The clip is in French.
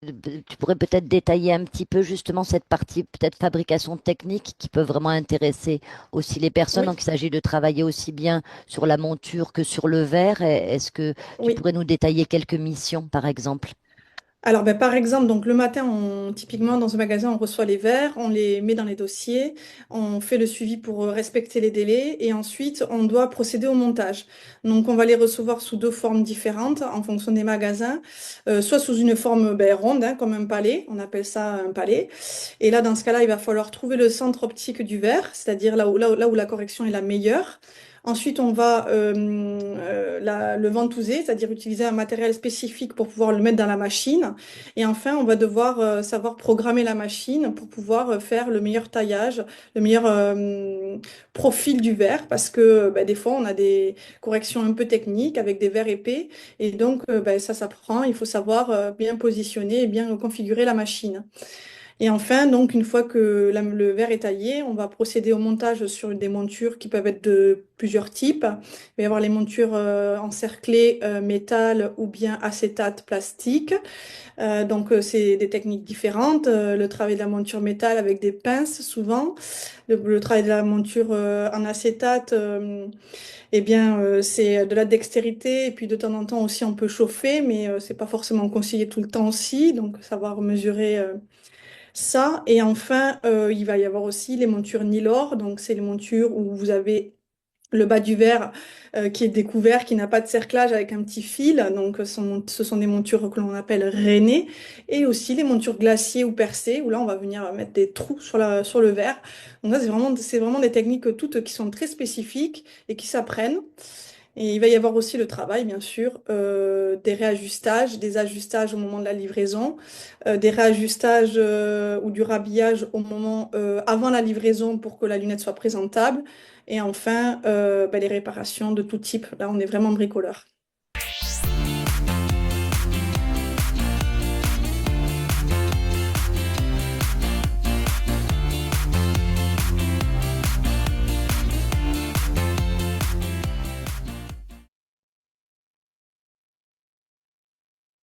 Tu pourrais peut-être détailler un petit peu justement cette partie, peut-être fabrication technique, qui peut vraiment intéresser aussi les personnes. Oui, Donc, il s'agit de travailler aussi bien sur la monture que sur le verre. Est-ce que tu oui. pourrais nous détailler quelques missions, par exemple? Alors, ben, par exemple, donc le matin, typiquement dans ce magasin, on reçoit les verres, on les met dans les dossiers, on fait le suivi pour respecter les délais et ensuite on doit procéder au montage. Donc, on va les recevoir sous deux formes différentes en fonction des magasins, soit sous une forme ben, ronde, hein, comme un palais, on appelle ça un palais. Et là, dans ce cas-là, il va falloir trouver le centre optique du verre, c'est-à-dire là où la correction est la meilleure. Ensuite, on va le ventouser, c'est-à-dire utiliser un matériel spécifique pour pouvoir le mettre dans la machine. Et enfin, on va devoir savoir programmer la machine pour pouvoir faire le meilleur taillage, le meilleur profil du verre, parce que bah, des fois, on a des corrections un peu techniques avec des verres épais. Et donc, bah, ça s'apprend. Il faut savoir bien positionner et bien configurer la machine. Et enfin, donc, une fois que le verre est taillé, on va procéder au montage sur des montures qui peuvent être de plusieurs types. Il va y avoir les montures encerclées, métal ou bien acétate plastique. C'est des techniques différentes. Le travail de la monture métal avec des pinces, souvent. Le travail de la monture en acétate, c'est de la dextérité. Et puis, de temps en temps aussi, on peut chauffer, mais c'est pas forcément conseillé tout le temps aussi. Donc, savoir mesurer ça, et enfin, il va y avoir aussi les montures Nilor. Donc, c'est les montures où vous avez le bas du verre qui est découvert, qui n'a pas de cerclage avec un petit fil. Donc, ce sont des montures que l'on appelle rainées. Et aussi les montures glaciers ou percées, où là, on va venir mettre des trous sur le verre. Donc, ça, c'est vraiment des techniques toutes qui sont très spécifiques et qui s'apprennent. Et il va y avoir aussi le travail, bien sûr, des réajustages, des ajustages au moment de la livraison, des réajustages ou du rhabillage au moment avant la livraison pour que la lunette soit présentable. Et enfin, les réparations de tout type. Là, on est vraiment bricoleur.